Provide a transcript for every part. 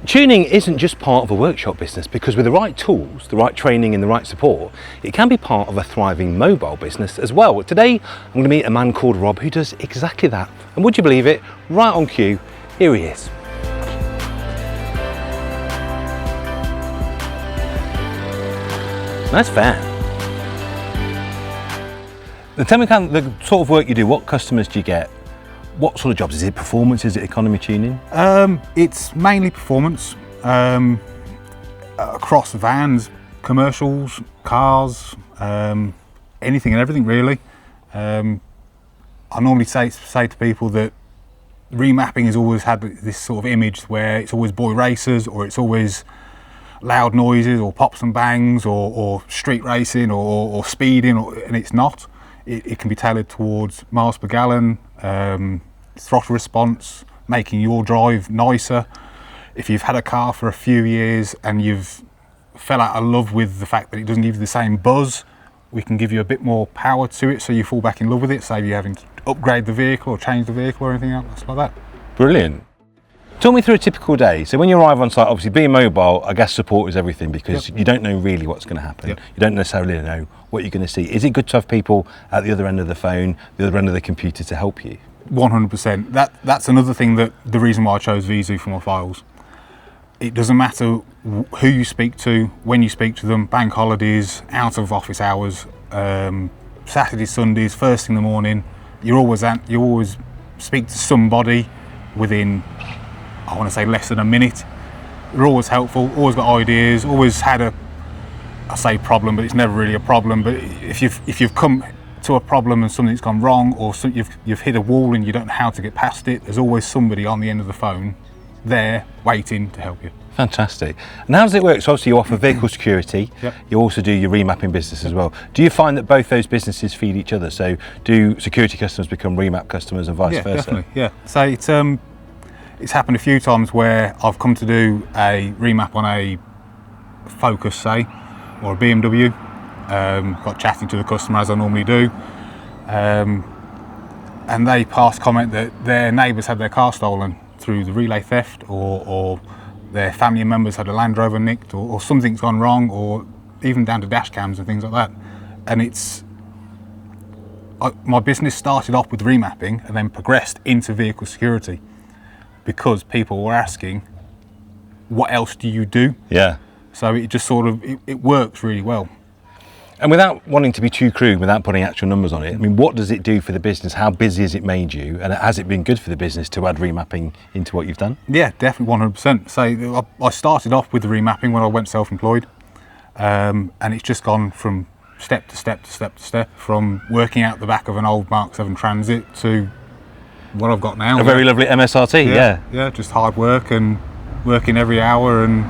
Tuning isn't just part of a workshop business, because with the right tools, the right training and the right support, it can be part of a thriving mobile business as well. Today, I'm going to meet a man called Rob who does exactly that. And would you believe it, right on cue, here he is. That's fair. Now tell me the sort of work you do, what customers do you get? What sort of jobs? Is it performance? Is it economy tuning? It's mainly performance, across vans, commercials, cars, anything and everything really. I normally say to people that remapping has always had this sort of image where it's always boy racers, or it's always loud noises or pops and bangs, or street racing or speeding, and it's not. It can be tailored towards miles per gallon, throttle response, making your drive nicer. If you've had a car for a few years and you've fell out of love with the fact that it doesn't give you the same buzz, we can give you a bit more power to it so you fall back in love with it, save you having to upgrade the vehicle or change the vehicle or anything else like that. Brilliant. Talk me through a typical day. So when you arrive on site, obviously being mobile, I guess support is everything, because you don't know really what's going to happen. You don't necessarily know what you're going to see. Is it good to have people at the other end of the phone, the other end of the computer to help you? 100%. That's another thing, that the reason why I chose VIEZU for my files. It doesn't matter who you speak to, when you speak to them, bank holidays, out of office hours, Saturdays, Sundays, first thing in the morning, you always speak to somebody within, I want to say, less than a minute. They're always helpful, always got ideas, always had I say problem, but it's never really a problem. But if you've come to a problem and something's gone wrong, or you've hit a wall and you don't know how to get past it, there's always somebody on the end of the phone there waiting to help you. Fantastic. And how does it work? So obviously you offer vehicle security, you also do your remapping business as well. Do you find that both those businesses feed each other? So do security customers become remap customers and vice versa? Definitely, yeah. So it's happened a few times where I've come to do a remap on a Focus, say, or a BMW, got chatting to the customer as I normally do, and they passed comment that their neighbours had their car stolen through the relay theft, or their family members had a Land Rover nicked, or something's gone wrong, or even down to dash cams and things like that. And my business started off with remapping and then progressed into vehicle security, because people were asking, what else do you do? Yeah. So it just sort of, it works really well. And without wanting to be too crude, without putting actual numbers on it, I mean, what does it do for the business? How busy has it made you? And has it been good for the business to add remapping into what you've done? Yeah, definitely 100%. So I started off with the remapping when I went self-employed, and it's just gone from step to step to step to step, from working out the back of an old Mark 7 Transit to what I've got now. A very lovely MSRT, Yeah, just hard work and working every hour, and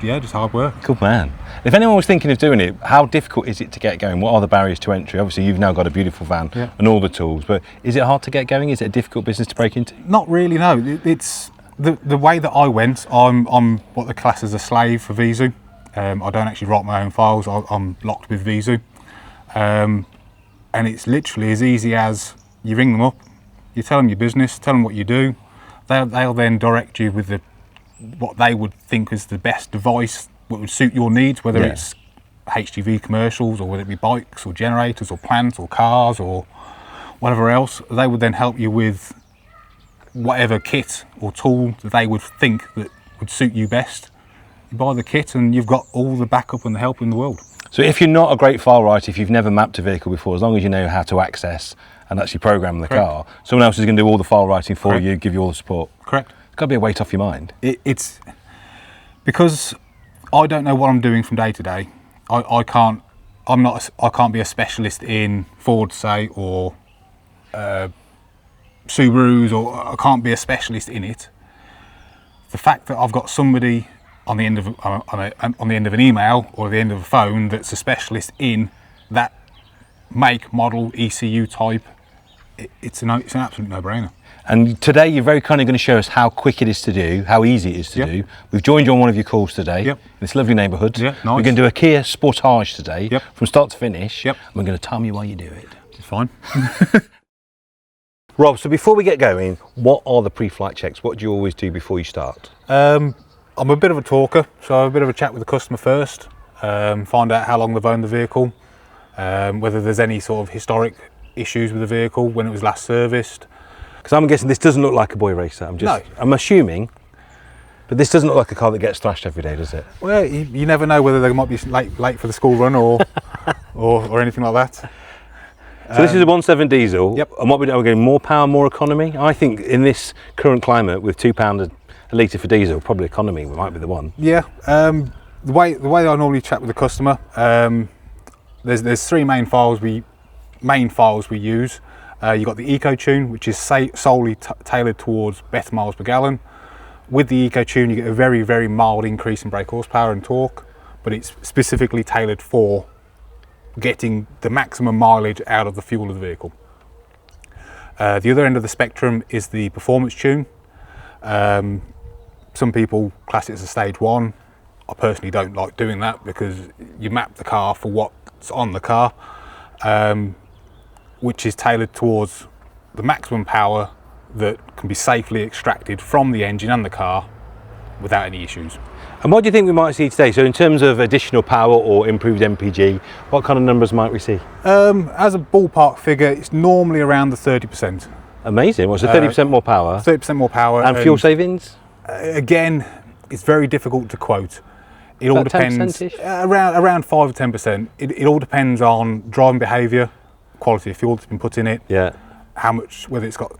just hard work. Good man. If anyone was thinking of doing it, how difficult is it to get going? What are the barriers to entry? Obviously you've now got a beautiful van and all the tools, but is it hard to get going? Is it a difficult business to break into? Not really, no. It's the way that I went, I'm what the class as a slave for VIEZU. I don't actually write my own files, I'm locked with VIEZU. And it's literally as easy as you ring them up, you tell them your business, tell them what you do. They'll then direct you with what they would think is the best device, what would suit your needs, whether it's HGV commercials, or whether it be bikes or generators or plants or cars or whatever else. They would then help you with whatever kit or tool that they would think that would suit you best. You buy the kit and you've got all the backup and the help in the world. So if you're not a great file writer, if you've never mapped a vehicle before, as long as you know how to access and actually program the car, someone else is going to do all the file writing for you, give you all the support. Correct. It's got to be a weight off your mind. It's because I don't know what I'm doing from day to day. I can't be a specialist in Ford, say, or Subarus, or I can't be a specialist in it. The fact that I've got somebody on the end of an email or the end of a phone that's a specialist in that make, model, ECU type, it's an absolute no-brainer. And today you're very kindly going to show us how quick it is to do, how easy it is to do. We've joined you on one of your calls today in this lovely neighbourhood. Nice. We're going to do a Kia Sportage today from start to finish. And we're going to time you while you do it. It's fine. Rob, so before we get going, what are the pre-flight checks? What do you always do before you start? I'm a bit of a talker, so I have a bit of a chat with the customer first, find out how long they've owned the vehicle, whether there's any sort of historic issues with the vehicle, when it was last serviced. Because I'm guessing this doesn't look like a boy racer. I'm assuming, but this doesn't look like a car that gets thrashed every day, does it? Well, you never know whether they might be late for the school run or or anything like that. So this is a 1.7 diesel. Yep. And what we're getting more power, more economy. I think in this current climate, with £2 a litre for diesel, probably economy might be the one. Yeah. The way I normally chat with the customer, there's three main files we use. You've got the Eco-Tune, which is solely tailored towards better miles per gallon. With the Eco-Tune, you get a very, very mild increase in brake horsepower and torque, but it's specifically tailored for getting the maximum mileage out of the fuel of the vehicle. The other end of the spectrum is the Performance Tune. Some people class it as a stage 1. I personally don't like doing that because you map the car for what's on the car, which is tailored towards the maximum power that can be safely extracted from the engine and the car without any issues. And what do you think we might see today? So in terms of additional power or improved MPG, what kind of numbers might we see? As a ballpark figure, it's normally around the 30%. Amazing. Well, so 30% more power. 30% more power. And fuel savings? Again, it's very difficult to quote. It all depends. 10%-ish? Around 5 or 10%. It all depends on driving behaviour, quality of fuel that's been put in it, Yeah. how much, whether it's got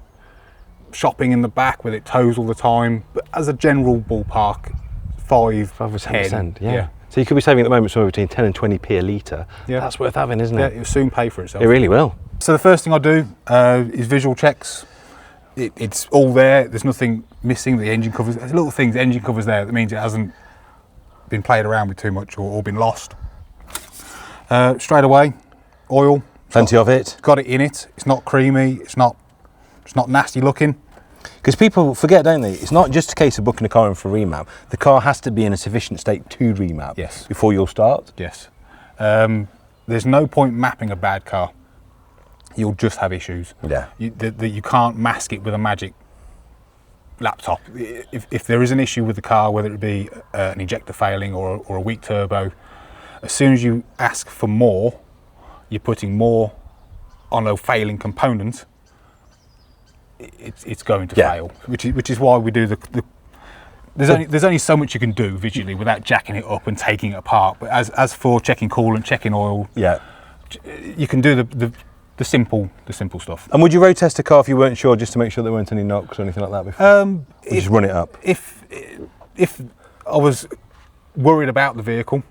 shopping in the back, whether it tows all the time. But as a general ballpark, 5 or 10%. 10, Yeah. So you could be saving at the moment somewhere between 10 and 20p a litre. Yeah. That's worth having, isn't Yeah, it? it'll soon pay for itself. It really will. So the first thing I do is visual checks. It's all there. There's nothing missing. The engine covers. There's little things. The engine covers there. That means it hasn't been played around with too much or been lost. Straight away, oil. Plenty of it. Got it in it. It's not creamy. It's not nasty looking. Because people forget, don't they? It's not just a case of booking a car in for remap. The car has to be in a sufficient state to remap. Yes. Before you'll start. Yes. There's no point mapping a bad car. You'll just have issues. Yeah. You can't mask it with a magic laptop. If there is an issue with the car, whether it be an injector failing or a weak turbo, as soon as you ask for more, you're putting more on a failing component. It's going to fail, which is why we do there's only so much you can do visually without jacking it up and taking it apart. But as for checking coolant, checking oil, Yeah. you can do the simple stuff. And would you road test a car if you weren't sure, just to make sure there weren't any knocks or anything like that before? Or just run it up? If I was worried about the vehicle,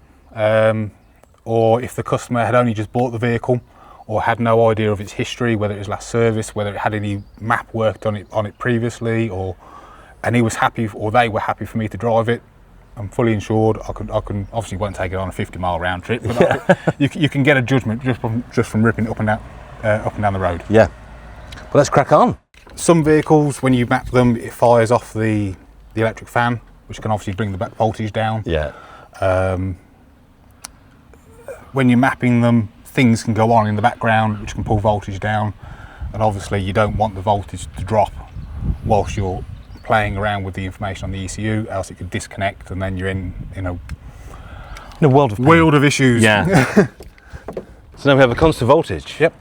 or if the customer had only just bought the vehicle or had no idea of its history, whether it was last service, whether it had any map worked on it previously, and he was happy or they were happy for me to drive it, I'm fully insured. I can obviously won't take it on a 50-mile round trip, but you can get a judgment just from ripping it up and down the road. Yeah. Well, let's crack on. Some vehicles, when you map them, it fires off the electric fan, which can obviously bring the back voltage down. Yeah. When you're mapping them, things can go on in the background which can pull voltage down, and obviously you don't want the voltage to drop whilst you're playing around with the information on the ECU, else it could disconnect and then you're in a world of pain. World of issues. Yeah. So now we have a constant voltage. Yep.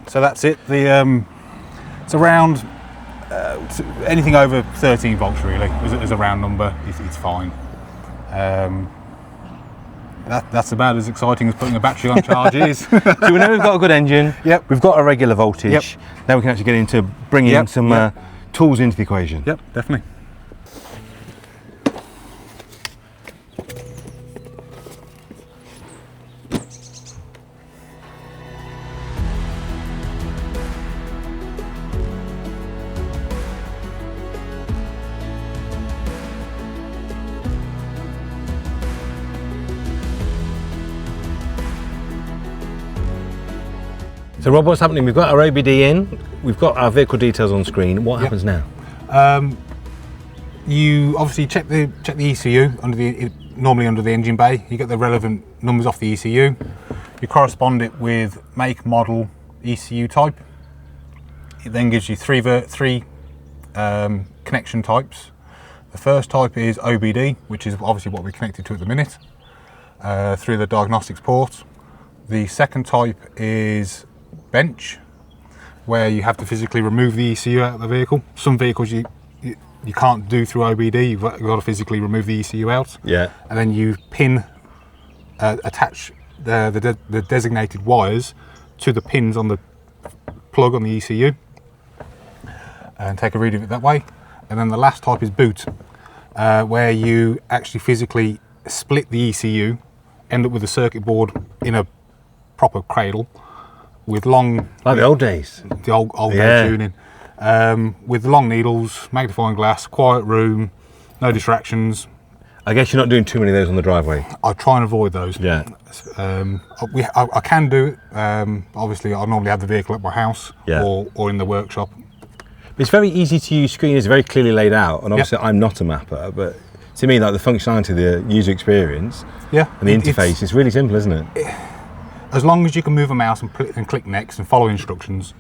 So that's it. It's around anything over 13 volts really as a round number. It's fine. That's about as exciting as putting a battery on charge is. So we know we've got a good engine. Yep. We've got a regular voltage. Yep. Now we can actually get into bringing some tools into the equation. Yep, definitely. So Rob, what's happening? We've got our OBD in, we've got our vehicle details on screen. What happens now? You obviously check the ECU normally under the engine bay. You get the relevant numbers off the ECU. You correspond it with make, model, ECU type. It then gives you three connection types. The first type is OBD, which is obviously what we're connected to at the minute, through the diagnostics port. The second type is bench, where you have to physically remove the ECU out of the vehicle. Some vehicles you can't do through OBD, you've got to physically remove the ECU out. Yeah. And then you attach the designated wires to the pins on the plug on the ECU and take a read of it that way. And then the last type is boot, where you actually physically split the ECU, end up with a circuit board in a proper cradle with long... Like the old days. The old day tuning. With long needles, magnifying glass, quiet room, no distractions. I guess you're not doing too many of those on the driveway. I try and avoid those. Yeah. I can do it. Obviously, I normally have the vehicle at my house or in the workshop. It's very easy to use screen, it's very clearly laid out, and obviously I'm not a mapper, but to me, like the functionality, the user experience, and the interface, it's really simple, isn't it? As long as you can move a mouse and click next and follow instructions,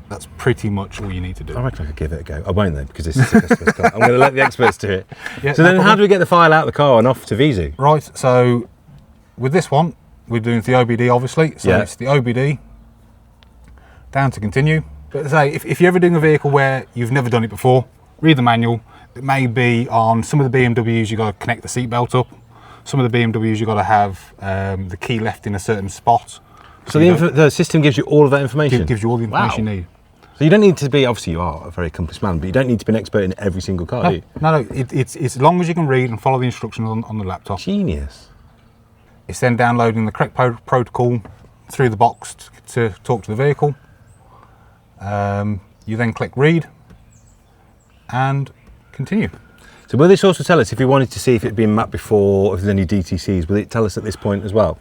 that's pretty much all you need to do. I reckon I could give it a go. I won't though, because this is a customer's car. I'm going to let the experts do it. Yeah, so then how do we get the file out of the car and off to VIEZU? Right, so with this one, we're doing the OBD obviously, so it's the OBD, down to continue. But say, if you're ever doing a vehicle where you've never done it before, read the manual. It may be on some of the BMWs you've got to connect the seatbelt up. Some of the BMWs you've got to have the key left in a certain spot. So the system gives you all of that information? It gives you all the information you need. So you don't need to be, obviously you are a very accomplished man, but you don't need to be an expert in every single car, do you? No, it's as long as you can read and follow the instructions on the laptop. Genius. It's then downloading the correct protocol through the box to talk to the vehicle. You then click read and continue. So will this also tell us if we wanted to see if it had been mapped before, if there's any DTCs, will it tell us at this point as well?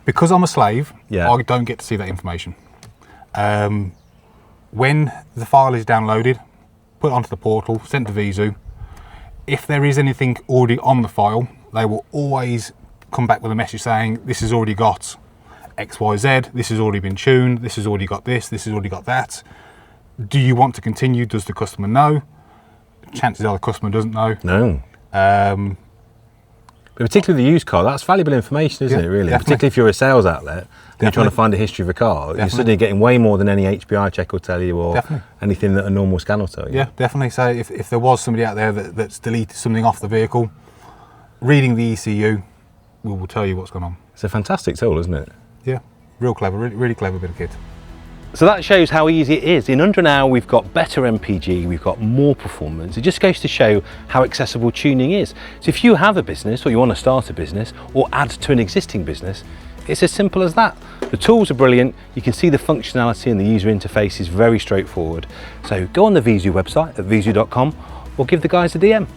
Because I'm a slave, I don't get to see that information. When the file is downloaded, put onto the portal, sent to VIEZU, if there is anything already on the file, they will always come back with a message saying, this has already got XYZ, this has already been tuned, this has already got this has already got that. Do you want to continue? Does the customer know? Chances are the customer doesn't know. No. But particularly the used car, that's valuable information, isn't it, really? Definitely. Particularly if you're a sales outlet and you're trying to find a history of a car, you're suddenly getting way more than any HPI check will tell you, or anything that a normal scan will tell you. Yeah, definitely. So if there was somebody out there that's deleted something off the vehicle, reading the ECU will tell you what's going on. It's a fantastic tool, isn't it? Yeah, real clever, really clever bit of kit. So that shows how easy it is. In under an hour, we've got better MPG, we've got more performance. It just goes to show how accessible tuning is. So if you have a business, or you want to start a business, or add to an existing business, it's as simple as that. The tools are brilliant. You can see the functionality and the user interface is very straightforward. So go on the VIEZU website at viezu.com or give the guys a DM.